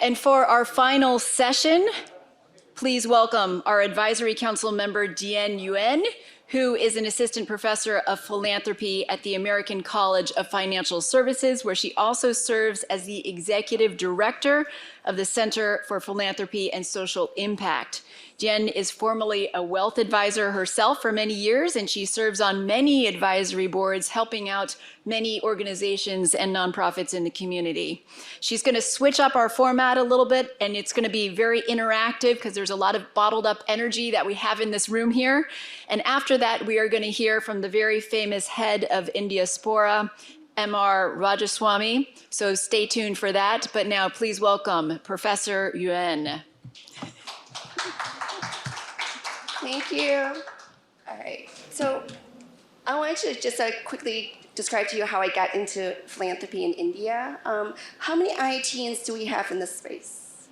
And for our final session, please welcome our Advisory Council member, Dien Yuen, who is an assistant professor of philanthropy at the American College of Financial Services, where she also serves as the executive director of the Center for Philanthropy and Social Impact. Dien is formerly a wealth advisor herself for many years, and she serves on many advisory boards, helping out many organizations and nonprofits in the community. She's going to switch up our format a little bit, and it's going to be very interactive because there's a lot of bottled up energy that we have in this room here. And after that, we are going to hear from the very famous head of Indiaspora, M.R. Rangaswami. So stay tuned for that. But now please welcome Professor Yuen. Thank you. All right. So I want to just quickly describe to you how I got into philanthropy in India. How many IITians do we have in this space?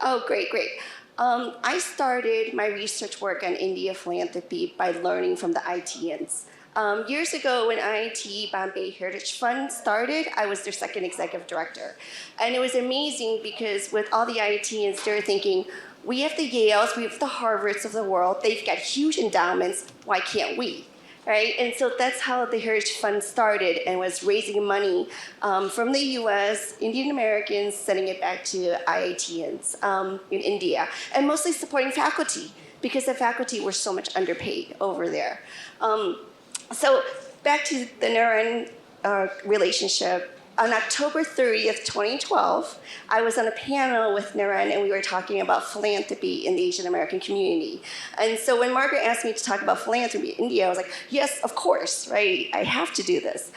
Oh, great, great. I started my research work on India philanthropy by learning from the IITians. Years ago, when IIT Bombay Heritage Fund started, I was their second executive director. And it was amazing because with all the IITians, they were thinking, we have the Yales, we have the Harvards of the world, they've got huge endowments, why can't we? Right? And so that's how the Heritage Fund started and was raising money from the US, Indian Americans, sending it back to IITians in India, and mostly supporting faculty because the faculty were so much underpaid over there. So back to the Naren relationship. On October 30th, 2012, I was on a panel with Naren and we were talking about philanthropy in the Asian American community. And so when Margaret asked me to talk about philanthropy in India, I was like, yes, of course, right? I have to do this.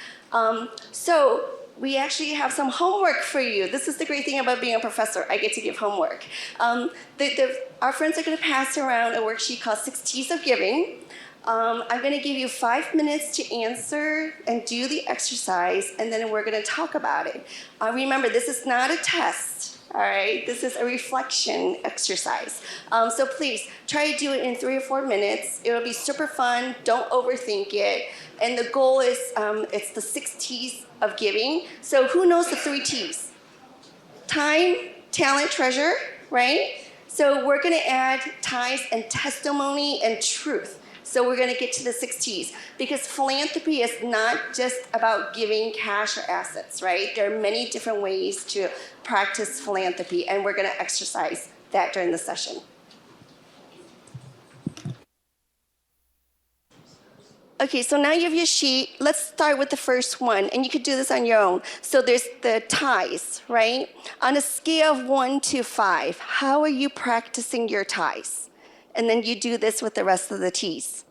So we actually have some homework for you. This is the great thing about being a professor. I get to give homework. Our friends are gonna pass around a worksheet called 6 T's of Giving. I'm going to give you 5 minutes to answer and do the exercise, and then we're going to talk about it. Remember, this is not a test, all right? This is a reflection exercise. So please, try to do it in 3 or 4 minutes. It'll be super fun. Don't overthink it. And the goal is, it's the 6 T's of giving. So who knows the 3 T's? Time, talent, treasure, right? So we're going to add ties and testimony and truth. So we're going to get to the 6 T's because philanthropy is not just about giving cash or assets, right? There are many different ways to practice philanthropy, and we're going to exercise that during the session. Okay, so now you have your sheet. Let's start with the first one, and you could do this on your own. So there's the ties, right? On a scale of 1 to 5, how are you practicing your ties? And then you do this with the rest of the T's.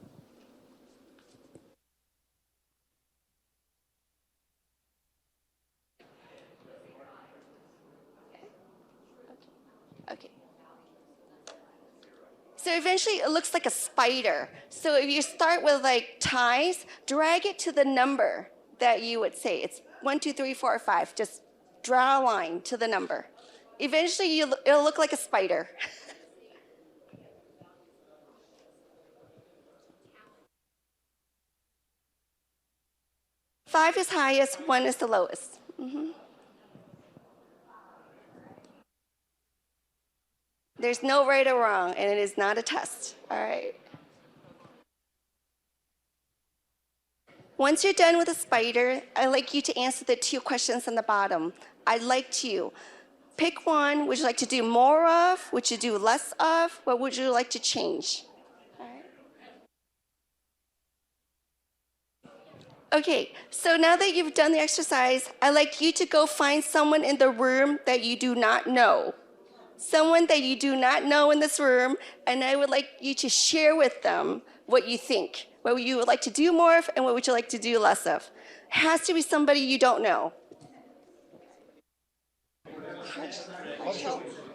Okay. So eventually it looks like a spider. So if you start with like ties, drag it to the number that you would say. It's 1, 2, 3, 4, or 5. Just draw a line to the number. Eventually it'll look like a spider. 5 is highest, 1 is the lowest. There's no right or wrong, and it is not a test, all right? Once you're done with the spider, I'd like you to answer the 2 questions on the bottom. I'd like to pick one. Would you like to do more of? Would you do less of? What would you like to change? Okay, so now that you've done the exercise, I'd like you to go find someone in the room that you do not know. Someone that you do not know in this room, and I would like you to share with them what you think, what you would like to do more of, and what would you like to do less of. It has to be somebody you don't know.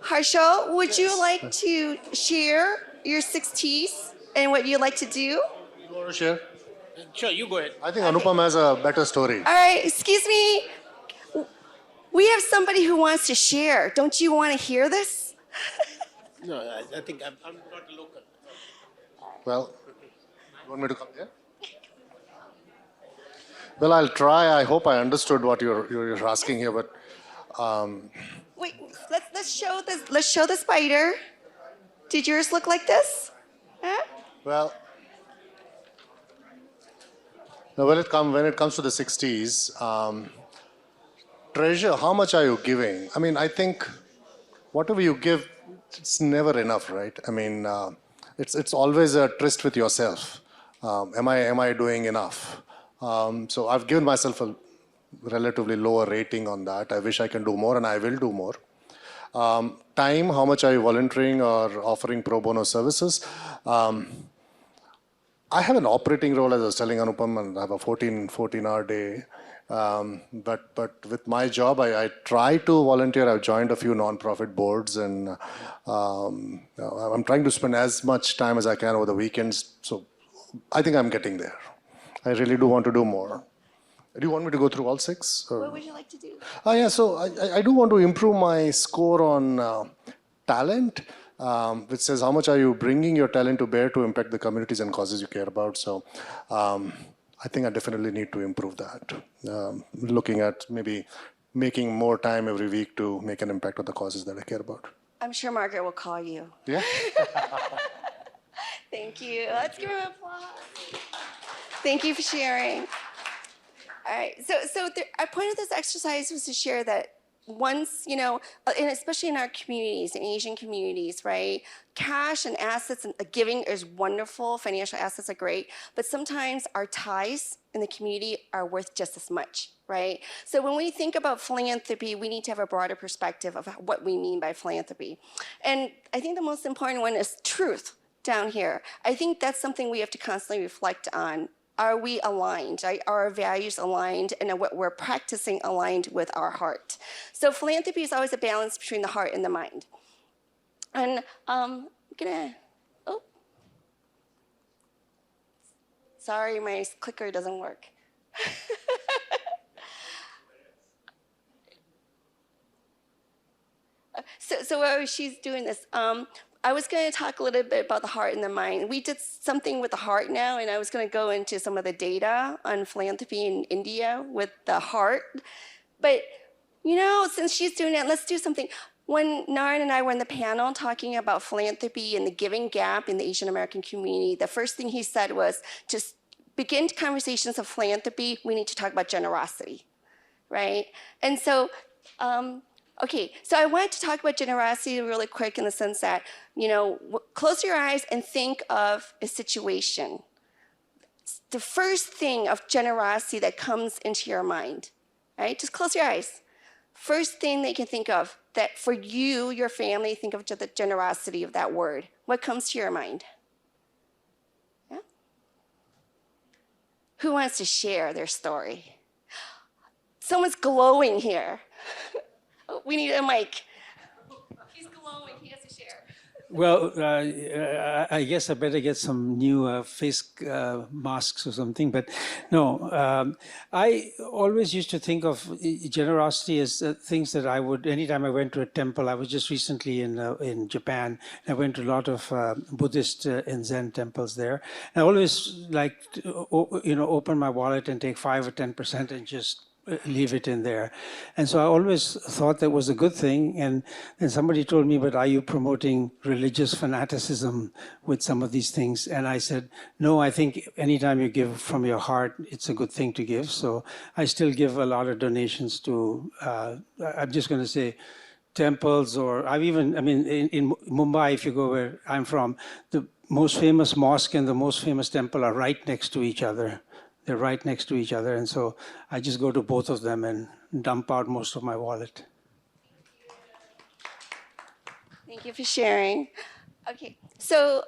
Harshal, would you like to share your 6 T's and what you'd like to do? You want to share? Sure, you go ahead. I think Anupam has a better story. All right, excuse me. We have somebody who wants to share. Don't you want to hear this? No, I think I'm not local. Well, you want me to come here? Well, I'll try. I hope I understood what you're asking here, but Wait, let's show this. Let's show the spider. Did yours look like this? Huh? Well, now when it comes to the 60s, treasure, how much are you giving? I mean, I think whatever you give, it's never enough, right? I mean, it's always a tryst with yourself. Am I doing enough? So I've given myself a relatively lower rating on that. I wish I can do more, and I will do more. Time, how much are you volunteering or offering pro bono services? I have an operating role, as I was telling Anupam, and I have a 14-hour day. But with my job, I try to volunteer. I've joined a few nonprofit boards, and I'm trying to spend as much time as I can over the weekends. So I think I'm getting there. I really do want to do more. Do you want me to go through all 6? Or? What would you like to do? Yeah, so I do want to improve my score on talent, which says how much are you bringing your talent to bear to impact the communities and causes you care about. So I think I definitely need to improve that. Looking at maybe making more time every week to make an impact on the causes that I care about. I'm sure Margaret will call you. Yeah? Thank you. Let's give her an applause. Thank you for sharing. All right, so I pointed this exercise was to share that once, and especially in our communities, in Asian communities, right? Cash and assets and giving is wonderful. Financial assets are great, but sometimes our ties in the community are worth just as much, right? So when we think about philanthropy, we need to have a broader perspective of what we mean by philanthropy. And I think the most important one is truth down here. I think that's something we have to constantly reflect on. Are we aligned? Right? Are our values aligned, and what we're practicing aligned with our heart? So philanthropy is always a balance between the heart and the mind. And I'm gonna, sorry, my clicker doesn't work. So while she's doing this, I was going to talk a little bit about the heart and the mind. We did something with the heart now, and I was going to go into some of the data on philanthropy in India with the heart. But, since she's doing it, let's do something. When Naren and I were in the panel talking about philanthropy and the giving gap in the Asian American community, the first thing he said was, to begin conversations of philanthropy, we need to talk about generosity, right? And so, okay, so I wanted to talk about generosity really quick in the sense that, close your eyes and think of a situation. The first thing of generosity that comes into your mind, right? Just close your eyes. First thing that you can think of, that for you, your family, think of the generosity of that word. What comes to your mind? Yeah? Who wants to share their story? Someone's glowing here. Oh, we need a mic. He's glowing. He has to share. Well, I guess I better get some new face masks or something. But no, I always used to think of generosity as things that I would, anytime I went to a temple. I was just recently in Japan. I went to a lot of Buddhist and Zen temples there. I always liked to, open my wallet and take 5 or 10% and just leave it in there. And so I always thought that was a good thing. And then somebody told me, but are you promoting religious fanaticism with some of these things? And I said, no, I think anytime you give from your heart, it's a good thing to give. So I still give a lot of donations to, I'm just going to say, temples, or in Mumbai, if you go where I'm from, the most famous mosque and the most famous temple are right next to each other. They're right next to each other. And so I just go to both of them and dump out most of my wallet. Thank you for sharing. Okay, so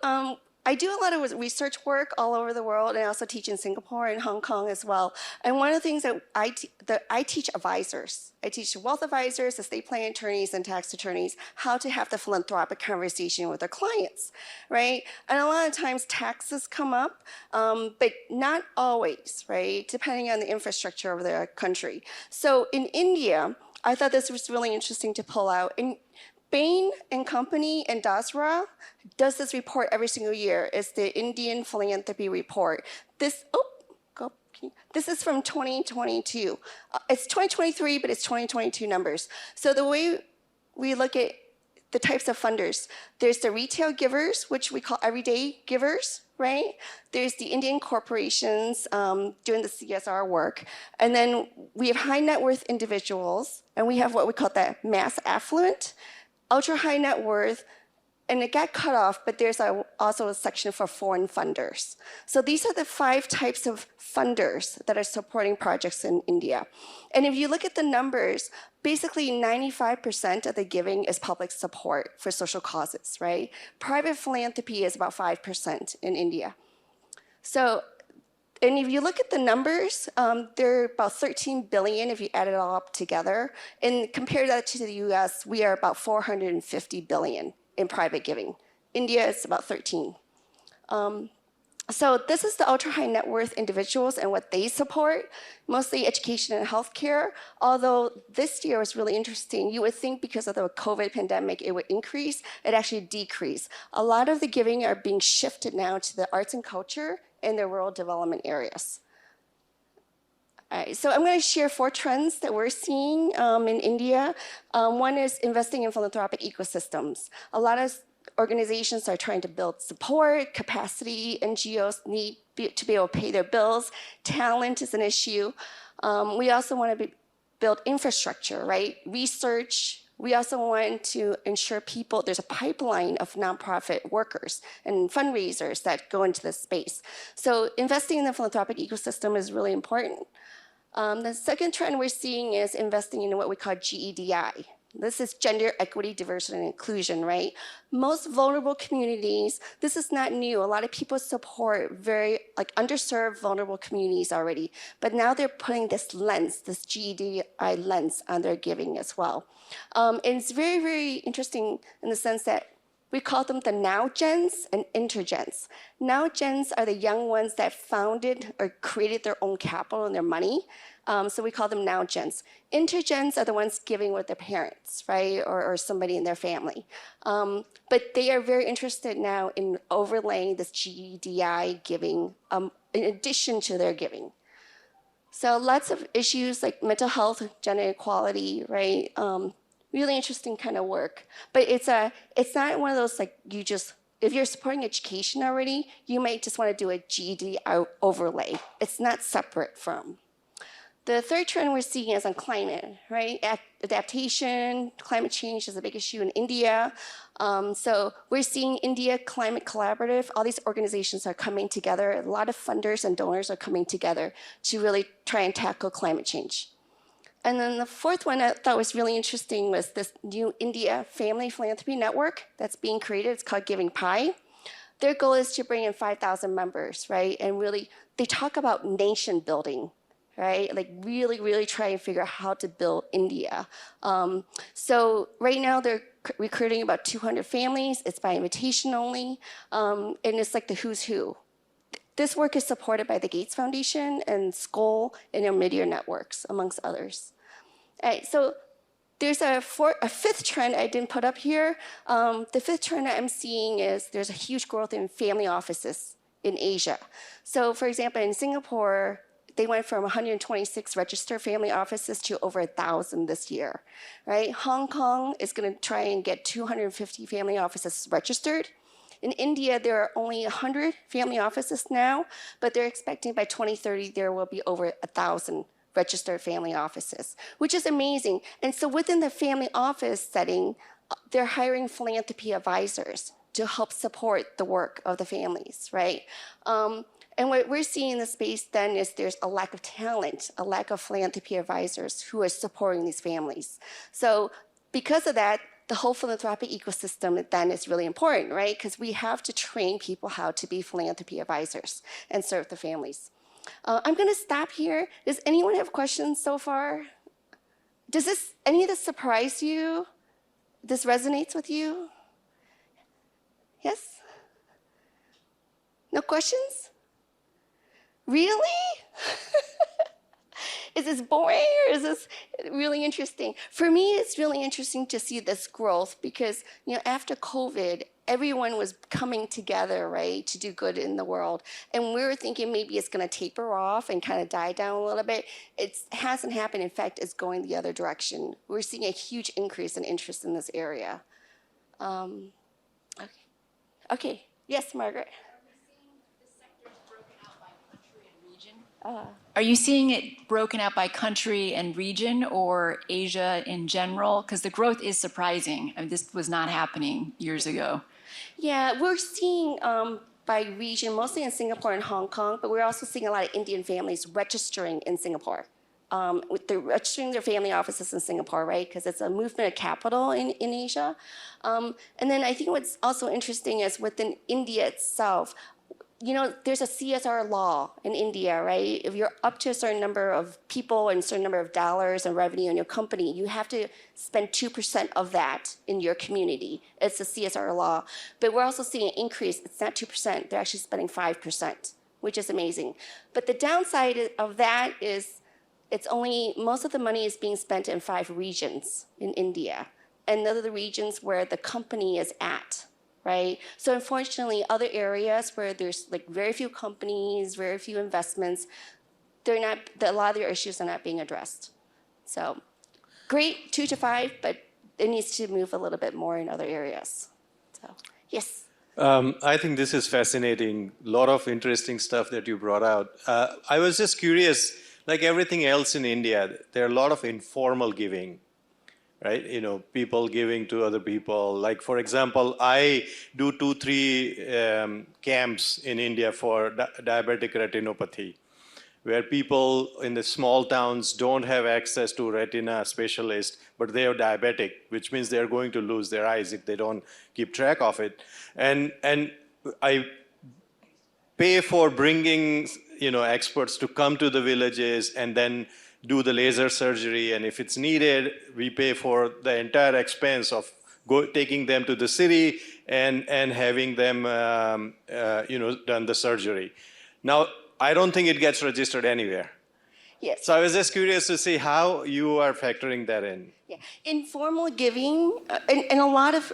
I do a lot of research work all over the world, and I also teach in Singapore and Hong Kong as well. And one of the things that I teach advisors. I teach wealth advisors, estate planning attorneys, and tax attorneys how to have the philanthropic conversation with their clients, right? And a lot of times taxes come up, but not always, right? Depending on the infrastructure of their country. So in India, I thought this was really interesting to pull out. And Bain and Company and Dasra does this report every single year. It's the Indian Philanthropy Report. This is from 2022. It's 2023, but it's 2022 numbers. So the way we look at the types of funders, there's the retail givers, which we call everyday givers, right? There's the Indian corporations doing the CSR work. And then we have high net worth individuals, and we have what we call the mass affluent, ultra high net worth, and it got cut off, but there's also a section for foreign funders. So these are the 5 types of funders that are supporting projects in India. And if you look at the numbers, basically 95% of the giving is public support for social causes, right? Private philanthropy is about 5% in India. So, and if you look at the numbers, they're about 13 billion if you add it all up together. And compare that to the US, we are about 450 billion in private giving. India is about 13. So this is the ultra high net worth individuals and what they support, mostly education and healthcare. Although this year was really interesting. You would think because of the COVID pandemic, it would increase. It actually decreased. A lot of the giving are being shifted now to the arts and culture and the rural development areas. All right, so I'm going to share 4 trends that we're seeing in India. One is investing in philanthropic ecosystems. A lot of organizations are trying to build support, capacity. NGOs need to be able to pay their bills. Talent is an issue. We also want to build infrastructure, right? Research. We also want to ensure there's a pipeline of nonprofit workers and fundraisers that go into this space. So investing in the philanthropic ecosystem is really important. The second trend we're seeing is investing in what we call GEDI. This is gender equity, diversity, and inclusion, right? Most vulnerable communities, this is not new. A lot of people support very underserved, vulnerable communities already. But now they're putting this lens, this GEDI lens on their giving as well. And it's very, very interesting in the sense that we call them the now gens and intergens. Now gens are the young ones that founded or created their own capital and their money. So we call them now gens. Intergens are the ones giving with their parents, right, or somebody in their family. But they are very interested now in overlaying this GEDI giving in addition to their giving. So lots of issues like mental health, gender equality, right? Really interesting kind of work. But it's not one of those if you're supporting education already, you might just want to do a GED overlay. It's not separate from. The third trend we're seeing is on climate, right? Adaptation, climate change is a big issue in India. So we're seeing India Climate Collaborative. All these organizations are coming together. A lot of funders and donors are coming together to really try and tackle climate change. And then the fourth one I thought was really interesting was this new India Family Philanthropy Network that's being created. It's called Giving Pie. Their goal is to bring in 5,000 members, right? And really, they talk about nation building, right? Like really, really try and figure out how to build India. So right now they're recruiting about 200 families. It's by invitation only. And it's like the who's who. This work is supported by the Gates Foundation and Skoll and their media networks, amongst others. All right, so there's a fifth trend I didn't put up here. The fifth trend that I'm seeing is there's a huge growth in family offices in Asia. So for example, in Singapore, they went from 126 registered family offices to over 1,000 this year, right? Hong Kong is going to try and get 250 family offices registered. In India, there are only 100 family offices now, but they're expecting by 2030 there will be over 1,000 registered family offices, which is amazing. And so within the family office setting, they're hiring philanthropy advisors to help support the work of the families, right? And what we're seeing in the space then is there's a lack of talent, a lack of philanthropy advisors who are supporting these families. So because of that, the whole philanthropic ecosystem then is really important, right? Because we have to train people how to be philanthropy advisors and serve the families. I'm going to stop here. Does anyone have questions so far? Does any of this surprise you? This resonates with you? Yes? No questions? Really? is this boring or is this really interesting? For me, it's really interesting to see this growth because, after COVID, everyone was coming together, right, to do good in the world. And we were thinking maybe it's going to taper off and kind of die down a little bit. It hasn't happened. In fact, it's going the other direction. We're seeing a huge increase in interest in this area. Okay. Yes, Margaret. Are you seeing it broken out by country and region or Asia in general? Because the growth is surprising. I mean, this was not happening years ago. Yeah, we're seeing by region, mostly in Singapore and Hong Kong, but we're also seeing a lot of Indian families registering in Singapore. They're registering their family offices in Singapore, right? Because it's a movement of capital in Asia. And then I think what's also interesting is within India itself, there's a CSR law in India, right? If you're up to a certain number of people and a certain number of dollars and revenue in your company, you have to spend 2% of that in your community. It's a CSR law. But we're also seeing an increase. It's not 2%. They're actually spending 5%, which is amazing. But the downside of that is most of the money is being spent in 5 regions in India. And those are the regions where the company is at. Right? So unfortunately, other areas where there's very few companies, very few investments, a lot of their issues are not being addressed. So great, 2 to 5, but it needs to move a little bit more in other areas. So yes. I think this is fascinating. A lot of interesting stuff that you brought out. I was just curious, like everything else in India, there are a lot of informal giving. Right? People giving to other people. Like, for example, I do 2-3 camps in India for diabetic retinopathy, where people in the small towns don't have access to retina specialist, but they are diabetic, which means they're going to lose their eyes if they don't keep track of it. And I pay for bringing, experts to come to the villages and then do the laser surgery, and if it's needed, we pay for the entire expense of taking them to the city and having them, done the surgery. Now, I don't think it gets registered anywhere. Yes. So I was just curious to see how you are factoring that in. Yeah, informal giving, and a lot of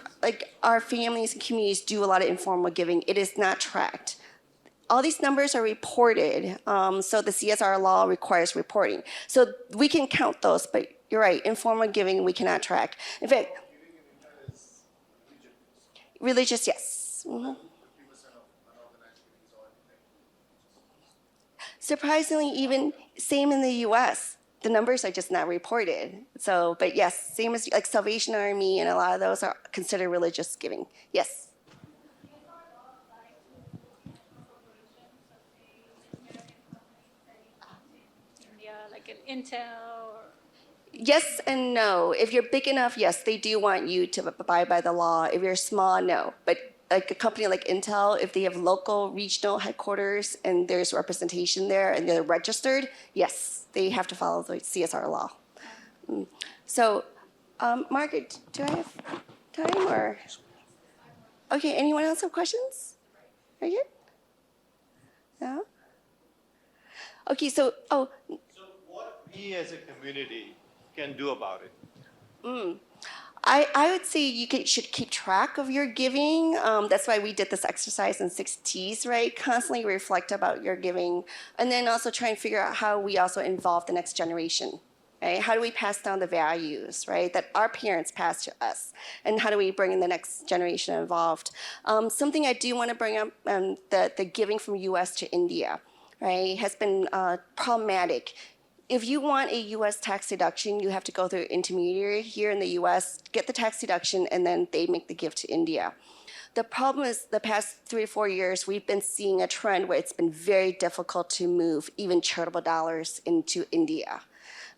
our families and communities do a lot of informal giving. It is not tracked. All these numbers are reported, so the CSR law requires reporting. So we can count those, but you're right, informal giving we cannot track. In fact, religious, yes. Mm-hmm. Surprisingly, even same in the U.S., the numbers are just not reported. So, but yes, same as Salvation Army and a lot of those are considered religious giving. Yes. Like an Intel? Yes and no. If you're big enough, yes, they do want you to abide by the law. If you're small, no. But like a company like Intel, if they have local, regional headquarters and there's representation there and they're registered, yes, they have to follow the CSR law. So, Margaret, do I have time or? Okay, anyone else have questions? Are you good? No? Okay, so what we as a community can do about it? I would say you should keep track of your giving. That's why we did this exercise in 6 T's, right? Constantly reflect about your giving. And then also try and figure out how we also involve the next generation, right? How do we pass down the values, right, that our parents passed to us? And how do we bring in the next generation involved? Something I do want to bring up, the giving from U.S. to India, right, has been problematic. If you want a U.S. tax deduction, you have to go through an intermediary here in the U.S., get the tax deduction, and then they make the gift to India. The problem is the past 3 or 4 years, we've been seeing a trend where it's been very difficult to move even charitable dollars into India.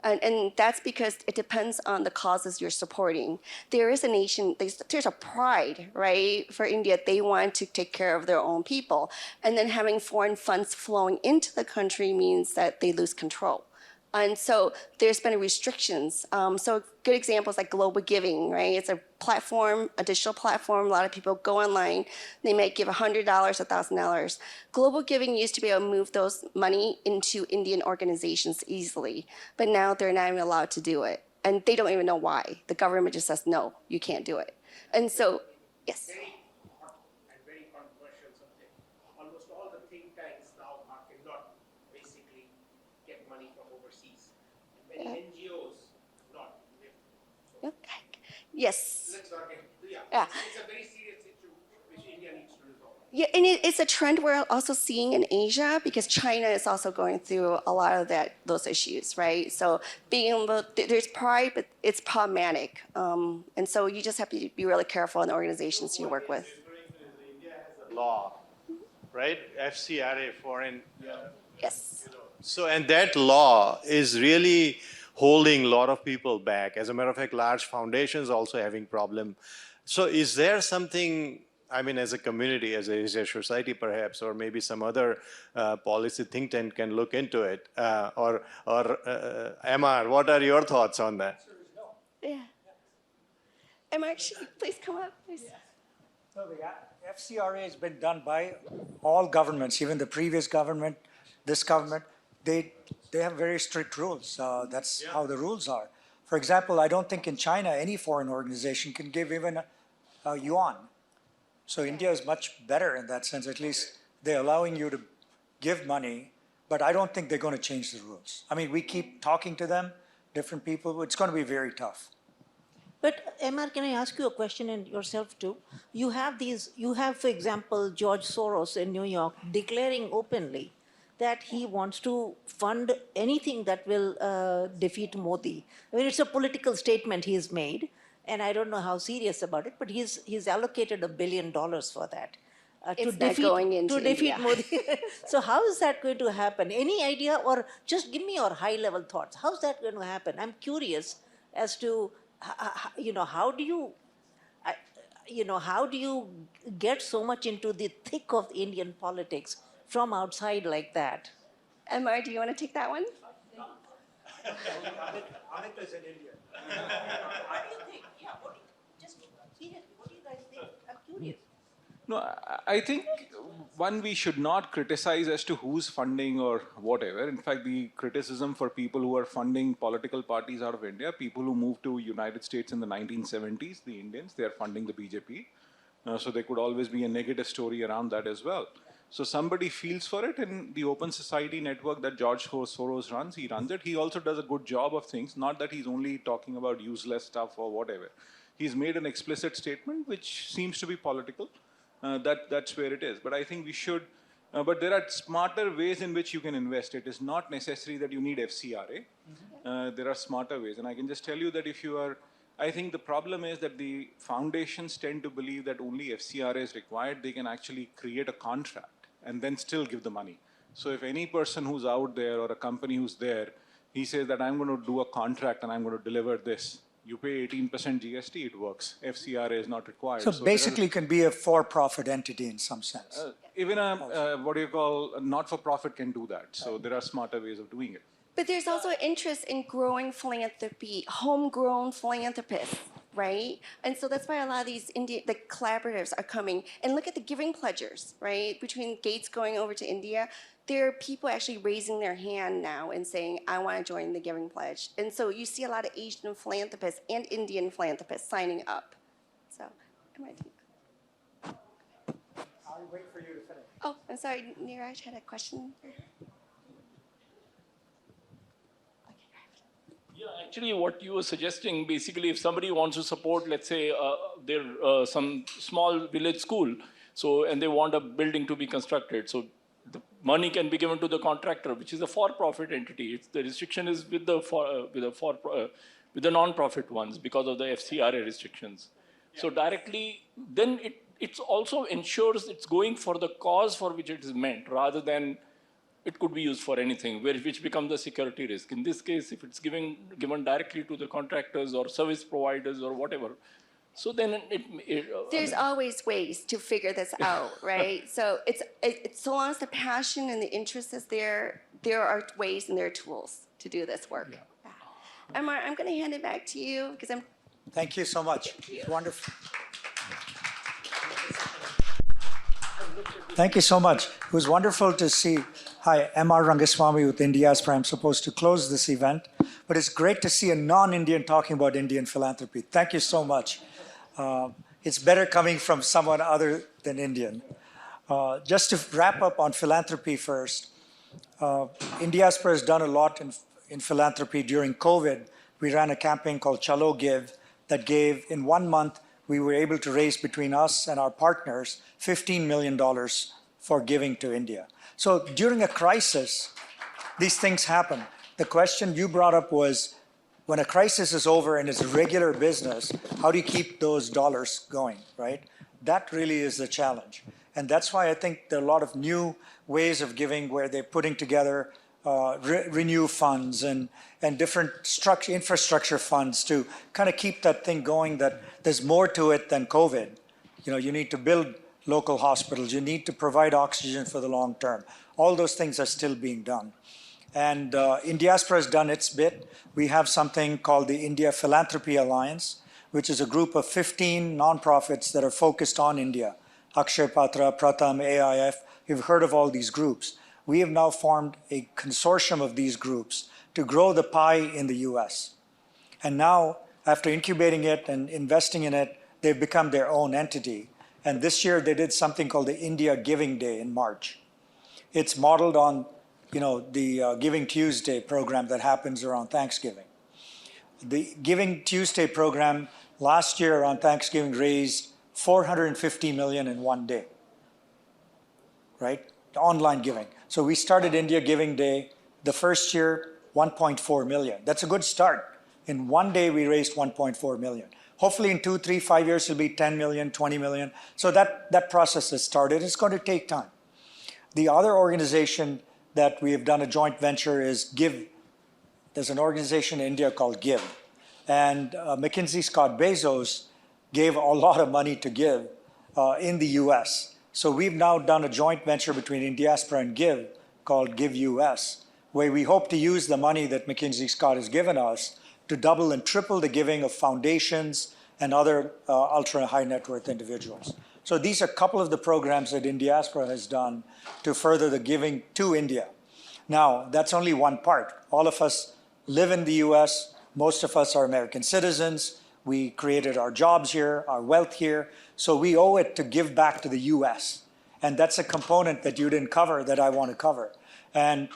And that's because it depends on the causes you're supporting. There is a nation, there's a pride, right, for India. They want to take care of their own people. And then having foreign funds flowing into the country means that they lose control. And so there's been restrictions. So good examples like Global Giving, right? It's a platform, a digital platform. A lot of people go online. They might give $100, $1,000. Global Giving used to be able to move those money into Indian organizations easily, but now they're not even allowed to do it. And they don't even know why. The government just says, no, you can't do it. And so, yes. Very hot and very controversial subject. Almost all the think tanks now cannot basically get money from overseas. And many NGOs not. Okay. Yes. Let's not get, yeah. Yeah. It's a very serious issue which India needs to resolve. Yeah, and it's a trend we're also seeing in Asia because China is also going through a lot of those issues, right? So being able, there's pride, but it's problematic, and so you just have to be really careful in the organizations you work with. India has a law, right? FCRA, foreign. Yes. So, and that law is really holding a lot of people back. As a matter of fact, large foundations also having problem. So is there something, I mean, as a community, as a society perhaps, or maybe some other policy think tank can look into it? Or MR, what are your thoughts on that? Yeah. Emma, please come up, please. So the FCRA has been done by all governments, even the previous government, this government. They have very strict rules. That's how the rules are. For example, I don't think in China any foreign organization can give even yuan. So India is much better in that sense. At least they're allowing you to give money, but I don't think they're going to change the rules. I mean, we keep talking to them, different people. It's going to be very tough. But MR, can I ask you a question and yourself too? You have, for example, George Soros in New York declaring openly that he wants to fund anything that will defeat Modi. I mean, it's a political statement he's made, and I don't know how serious about it, but he's allocated $1 billion for that. It's not going into defeat India. Modi. So how is that going to happen? Any idea, or just give me your high-level thoughts. How's that going to happen? I'm curious as to, how do you get so much into the thick of Indian politics from outside like that? Emma, do you want to take that one? Amit is in India. What do you think? Yeah, seriously, what do you guys think? I'm curious. No, I think one, we should not criticize as to who's funding or whatever. In fact, the criticism for people who are funding political parties out of India, people who moved to United States in the 1970s, the Indians, they are funding the BJP. So there could always be a negative story around that as well. So somebody feels for it, and the Open Society network that George Soros runs, he runs it. He also does a good job of things, not that he's only talking about useless stuff or whatever. He's made an explicit statement which seems to be political. That's where it is. But I think we should, but there are smarter ways in which you can invest. It is not necessary that you need FCRA. There are smarter ways. And I can just tell you that if you are, I think the problem is that the foundations tend to believe that only FCRA is required. They can actually create a contract and then still give the money. So if any person who's out there or a company who's there, he says that I'm going to do a contract and I'm going to deliver this. You pay 18% GST, it works. FCRA is not required. So basically, it can be a for-profit entity in some sense. Even a not-for-profit can do that. So there are smarter ways of doing it. But there's also interest in growing philanthropy, homegrown philanthropists, right? And so that's why a lot of these the collaboratives are coming. And look at the giving pledgers, right? Between Gates going over to India, there are people actually raising their hand now and saying, I want to join the Giving Pledge. And so you see a lot of Asian philanthropists and Indian philanthropists signing up. So, I'll wait for you to finish. Oh, I'm sorry, Neeraj had a question. Yeah, actually what you were suggesting, basically if somebody wants to support, let's say, some small village school, and they want a building to be constructed, so the money can be given to the contractor, which is a for-profit entity. The restriction is with the non-profit ones because of the FCRA restrictions. Yeah. So directly, then it also ensures it's going for the cause for which it is meant, rather than it could be used for anything, which becomes a security risk. In this case, if it's given directly to the contractors or service providers or whatever, so then there's always ways to figure this out, right? So it's so long as the passion and the interest is there, there are ways and there are tools to do this work. Yeah. Amar, I'm going to hand it back to you because I'm. Thank you so much. It's wonderful. Thank you so much. It was wonderful to see. Hi, M.R. Rangaswami with Indiaspora. I'm supposed to close this event, but it's great to see a non-Indian talking about Indian philanthropy. Thank you so much. It's better coming from someone other than Indian. Just to wrap up on philanthropy first, Indiaspora has done a lot in philanthropy during COVID. We ran a campaign called Chalo Give that gave, in 1 month, we were able to raise between us and our partners $15 million for giving to India. So during a crisis, these things happen. The question you brought up was, when a crisis is over and it's a regular business, how do you keep those dollars going, right? That really is the challenge. And that's why I think there are a lot of new ways of giving where they're putting together renew funds and different infrastructure funds to kind of keep that thing going, that there's more to it than COVID. You know, you need to build local hospitals. You need to provide oxygen for the long term. All those things are still being done. And Indiaspora has done its bit. We have something called the India Philanthropy Alliance, which is a group of 15 nonprofits that are focused on India. Akshay Patra, Pratham, AIF, you've heard of all these groups. We have now formed a consortium of these groups to grow the pie in the US. And now, after incubating it and investing in it, they've become their own entity. And this year they did something called the India Giving Day in March. It's modeled on, you know, the Giving Tuesday program that happens around Thanksgiving. The Giving Tuesday program last year on Thanksgiving raised $450 million in 1 day, right? Online giving. So we started India Giving Day. The first year, 1.4 million. That's a good start. In 1 day, we raised 1.4 million. Hopefully in 2, 3, 5 years, it'll be 10 million, 20 million. So that process has started. It's going to take time. The other organization that we have done a joint venture is Give. There's an organization in India called Give. And McKinsey Scott Bezos gave a lot of money to Give in the US. So we've now done a joint venture between Indiaspora and Give called Give US, where we hope to use the money that McKinsey Scott has given us to double and triple the giving of foundations and other ultra high net worth individuals. So these are a couple of the programs that Indiaspora has done to further the giving to India. Now, that's only one part. All of us live in the US. Most of us are American citizens. We created our jobs here, our wealth here. So we owe it to give back to the US. And that's a component that you didn't cover that I want to cover. And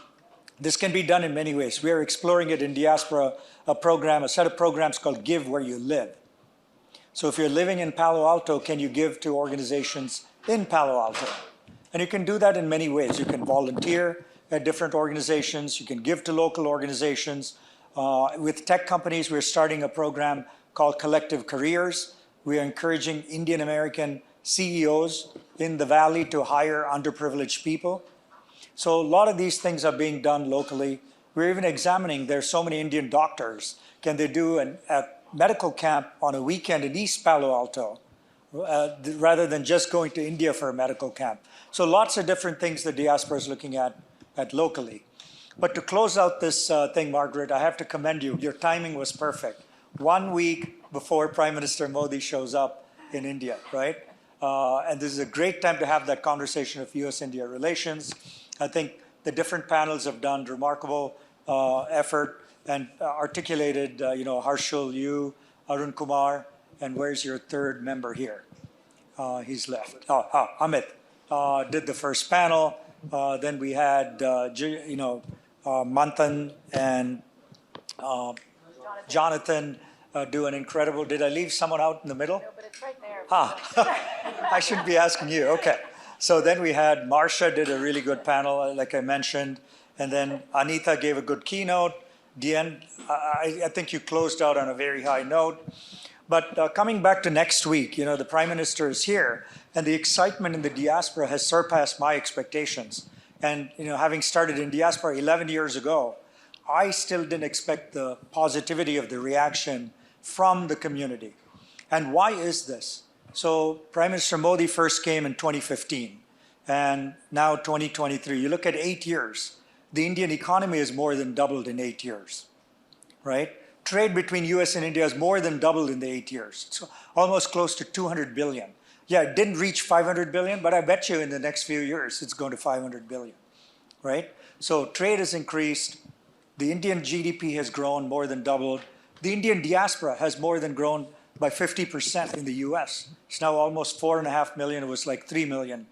this can be done in many ways. We are exploring it in Diaspora, a set of programs called Give Where You Live. So if you're living in Palo Alto, can you give to organizations in Palo Alto? And you can do that in many ways. You can volunteer at different organizations. You can give to local organizations. With tech companies, we're starting a program called Collective Careers. We are encouraging Indian American CEOs in the Valley to hire underprivileged people. So a lot of these things are being done locally. We're even examining, there's so many Indian doctors. Can they do a medical camp on a weekend in East Palo Alto rather than just going to India for a medical camp? So lots of different things the diaspora is looking at locally. But to close out this thing, Margaret, I have to commend you. Your timing was perfect. 1 week before Prime Minister Modi shows up in India, right? And this is a great time to have that conversation of U.S. India relations. I think the different panels have done remarkable effort and articulated, Harshul, you, Arun Kumar, and where's your third member here? He's left. Amit did the first panel. Then we had, Manthan and Jonathan do an incredible. Did I leave someone out in the middle? No, but it's right there. I shouldn't be asking you. Okay. So then we had Marsha did a really good panel, like I mentioned. And then Anita gave a good keynote. Dien, I think you closed out on a very high note. But coming back to next week, the Prime Minister is here. And the excitement in the diaspora has surpassed my expectations. And, having started in diaspora 11 years ago, I still didn't expect the positivity of the reaction from the community. And why is this? So Prime Minister Modi first came in 2015, and now 2023. You look at 8 years, the Indian economy has more than doubled in 8 years, right? Trade between US and India has more than doubled in the 8 years. It's almost close to 200 billion. Yeah, it didn't reach 500 billion, but I bet you in the next few years it's going to 500 billion, right? So trade has increased. The Indian GDP has grown, more than doubled. The Indian diaspora has more than grown by 50% in the US. It's now almost 4.5 million. It was like 3 million,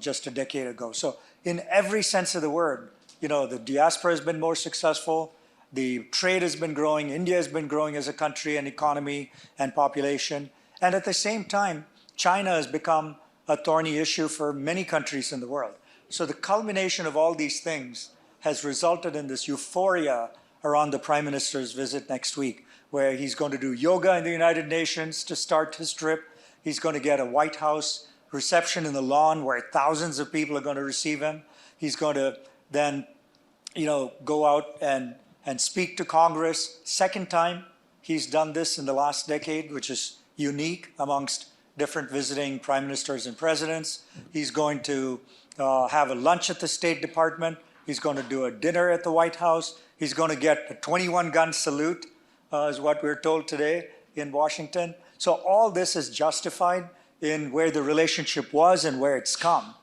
just a decade ago. So in every sense of the word, the diaspora has been more successful. The trade has been growing. India has been growing as a country and economy and population. And at the same time, China has become a thorny issue for many countries in the world. So the culmination of all these things has resulted in this euphoria around the Prime Minister's visit next week, where he's going to do yoga in the United Nations to start his trip. He's going to get a White House reception in the lawn where thousands of people are going to receive him. He's going to then, go out and speak to Congress. Second time he's done this in the last decade, which is unique amongst different visiting prime ministers and presidents. He's going to have a lunch at the State Department. He's going to do a dinner at the White House. He's going to get a 21-gun salute, is what we're told today in Washington. So all this is justified in where the relationship was and where it's come.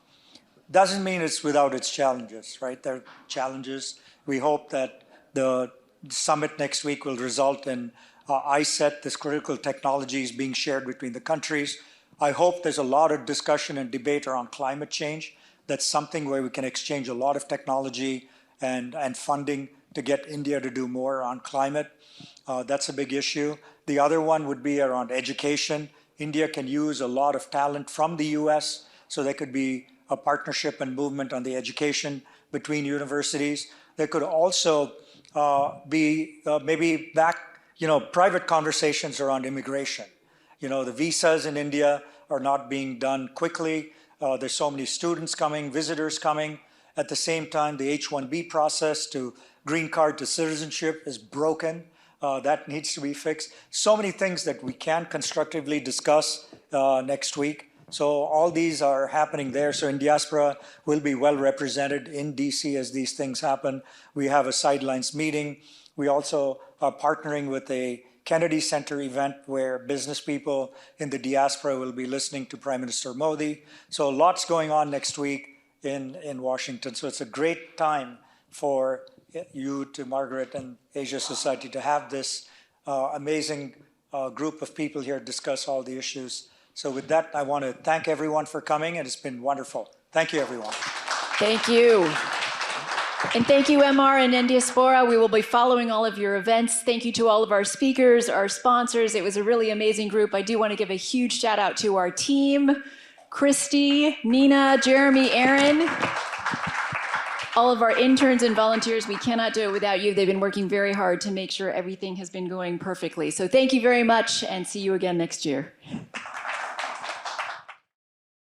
Doesn't mean it's without its challenges, right? There are challenges. We hope that the summit next week will result in ISET, this critical technologies being shared between the countries. I hope there's a lot of discussion and debate around climate change. That's something where we can exchange a lot of technology and funding to get India to do more on climate. That's a big issue. The other one would be around education. India can use a lot of talent from the US, so there could be a partnership and movement on the education between universities. There could also be maybe private conversations around immigration. The visas in India are not being done quickly. There's so many students coming, visitors coming. At the same time, the H-1B process to green card to citizenship is broken. That needs to be fixed. So many things that we can constructively discuss next week. So all these are happening there. So Indiaspora will be well represented in DC as these things happen. We have a sidelines meeting. We also are partnering with a Kennedy Center event where business people in the diaspora will be listening to Prime Minister Modi. So lots going on next week in Washington. So it's a great time for you, to Margaret and Asia Society, to have this amazing group of people here discuss all the issues. So with that, I want to thank everyone for coming, and it's been wonderful. Thank you, everyone. Thank you. And thank you, MR and Indiaspora. We will be following all of your events. Thank you to all of our speakers, our sponsors. It was a really amazing group. I do want to give a huge shout out to our team, Christy, Nina, Jeremy, Aaron, all of our interns and volunteers. We cannot do it without you. They've been working very hard to make sure everything has been going perfectly. So thank you very much, and see you again next year.